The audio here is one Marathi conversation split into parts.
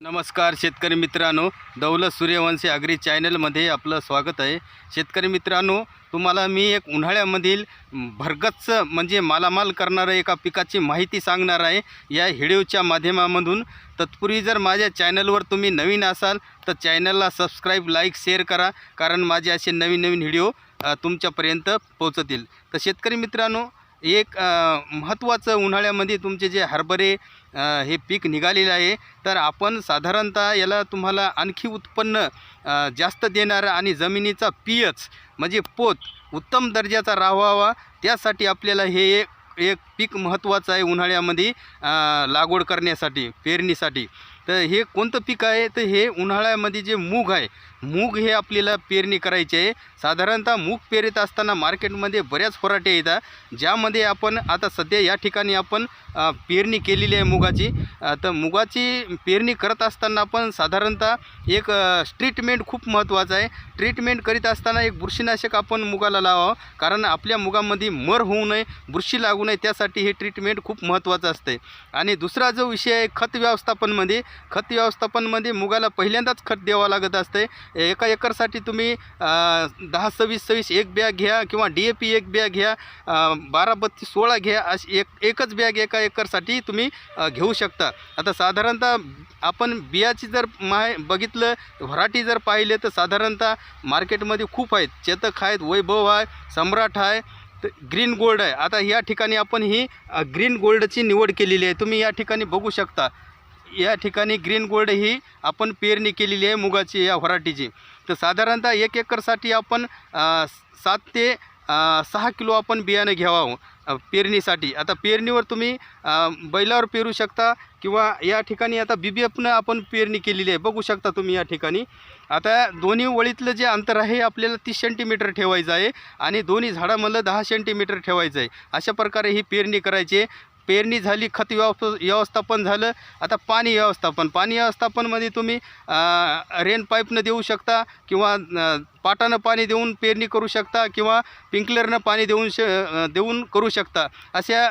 नमस्कार शेतकरी मित्रांनो, दौलत सूर्यवंशी ॲग्री चॅनलमध्ये आपलं स्वागत आहे। शेतकरी मित्रांनो, तुम्हाला मी एक उन्हाळ्यामधील भरगच्च म्हणजे मालामाल करणारं एका पिकाची माहिती सांगणार आहे या व्हिडिओच्या माध्यमामधून। तत्पूर्वी जर माझ्या चॅनलवर तुम्ही नवीन असाल तर चॅनलला सबस्क्राईब, लाईक, शेअर करा, कारण माझे असे नवीन व्हिडिओ तुमच्यापर्यंत पोहोचतील। तर शेतकरी मित्रांनो, एक महत्त्वाचं उन्हाळ्यामध्ये तुमचे जे हरभरे हे पीक निघालेले आहे, तर आपण साधारणतः याला तुम्हाला आणखी उत्पन्न जास्त देणारं आणि जमिनीचा पीएच म्हणजे पोत उत्तम दर्जाचा राहावा, त्यासाठी आपल्याला हे एक पीक महत्त्वाचं आहे उन्हाळ्यामध्ये लागवड करण्यासाठी, पेरणीसाठी। तर हे कोणतं पीक आहे? तर हे उन्हाळ्यामध्ये जे मूग आहे, मूग हे आपल्याला पेरणी करायची आहे। साधारणतः मूग पेरत असताना मार्केटमध्ये बऱ्याच व्हरायटी येतात, ज्यामध्ये आपण आता सध्या या ठिकाणी आपण पेरणी केलेली आहे मुगाची। तर मुगाची पेरणी करत असताना आपण साधारणतः एक ट्रीटमेंट खूप महत्त्वाचं आहे। ट्रीटमेंट करीत असताना एक बुरशीनाशक आपण मुगाला लावावं, कारण आपल्या मुगामध्ये मर होऊ नये, बुरशी लागू नये, त्यासाठी हे ट्रीटमेंट खूप महत्त्वाचं असते। आणि दुसरा जो विषय आहे खत व्यवस्थापनमध्ये, खत व्यवस्थापनमध्ये मुगाला पहिल्यांदाच खत द्यावं लागत असते। एका एकरसाठी तुम्ही 10-26-26 एक बॅग घ्या, किंवा DAP एक बॅग घ्या, 12-32-16 घ्या, अशी एकच बॅग एका एकरसाठी तुम्ही घेऊ शकता। आता साधारणतः आपण बियाची जर बघितलं, व्हरायटी जर पाहिले तर साधारणतः मार्केटमध्ये खूप आहेत। चेतक आहेत, वैभव आहे, सम्राट आहे, तर ग्रीन गोल्ड आहे। आता या ठिकाणी आपण ही ग्रीन गोल्डची निवड केलेली आहे, तुम्ही या ठिकाणी बघू शकता। या ठिकाणी ग्रीन गोल्ड ही आपण पेरणी केलेली आहे मुगाची, या व्हरायटीची। तर साधारणतः एक एकरसाठी आपण 7 ते 6 किलो आपण बियाणं घ्यावं पेरणीसाठी। आता पेरणीवर तुम्ही बैलावर पेरू शकता, किंवा या ठिकाणी आता BBFनं आपण पेरणी केलेली आहे, बघू शकता तुम्ही या ठिकाणी। आता दोन्ही वळीतलं जे अंतर आहे आपल्याला 30 सेंटीमीटर ठेवायचं आहे, आणि दोन्ही झाडामधलं 10 सेंटीमीटर ठेवायचं आहे। अशा प्रकारे ही पेरणी करायची आहे। पेरणी झाली, खत व्यवस्थापन झालं, आता पाणी व्यवस्थापनमध्ये तुम्ही रेन पाईपनं देऊ शकता, किंवा पाटानं पाणी देऊन पेरणी करू शकता, किंवा स्प्रिंकलरनं पाणी देऊन करू शकता। अशा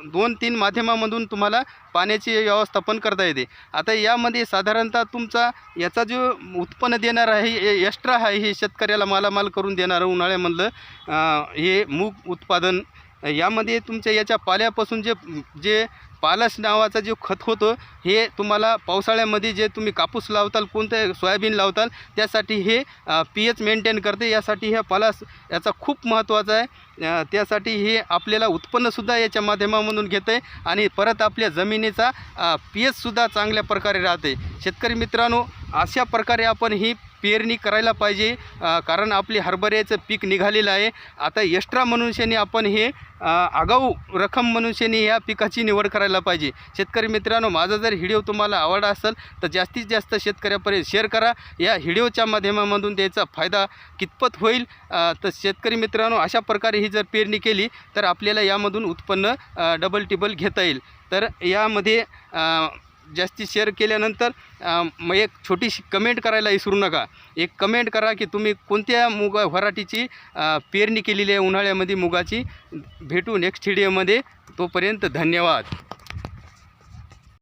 2-3 माध्यमामधून तुम्हाला पाण्याचे व्यवस्थापन करता येते। आता यामध्ये साधारणतः तुमचा याचा जो उत्पन्न देणार आहे, एक्स्ट्रा आहे, हे शेतकऱ्याला मालामाल करून देणारं उन्हाळ्यामधलं हे मूग उत्पादन। यामध्ये तुमच्या याच्या पाल्यापासून जे पालाश नावाचा जो खत होतं, हे तुम्हाला पावसाळ्यामध्ये जे तुम्ही कापूस लावताल, कोणतं सोयाबीन लावताल, त्यासाठी हे पीएच मेंटेन करते। यासाठी ह्या पालाश याचा खूप महत्त्वाचा आहे। त्यासाठी हे आपल्याला उत्पन्नसुद्धा याच्या माध्यमामधून घेतं आहे, आणि परत आपल्या जमिनीचा पीएचसुद्धा चांगल्या प्रकारे राहते। शेतकरी मित्रांनो, अशा प्रकारे आपण ही पेरणी करायला पाहिजे, कारण आपली हरभऱ्याचं पीक निघालेलं आहे। आता एक्स्ट्रा मनुष्याने आपण हे आगाऊ रक्कम मनुष्याने या पिकाची निवड करायला पाहिजे। शेतकरी मित्रांनो, माझा जर व्हिडिओ तुम्हाला आवडला असेल तर जास्तीत जास्त शेतकऱ्यापर्यंत शेअर करा। या व्हिडिओच्या माध्यमामधून त्याचा फायदा कितपत होईल, तर शेतकरी मित्रांनो, अशा प्रकारे ही जर पेरणी केली तर आपल्याला यामधून उत्पन्न डबल टिबल घेता येईल। तर यामध्ये जास्ती शेअर केल्यानंतर मग एक छोटीशी कमेंट करायला विसरू नका। एक कमेंट करा की तुम्ही कोणत्या व्हरायटीची पेरणी केलेली आहे उन्हाळ्यामध्ये मुगाची। भेटू नेक्स्ट व्हिडिओमध्ये, तोपर्यंत धन्यवाद।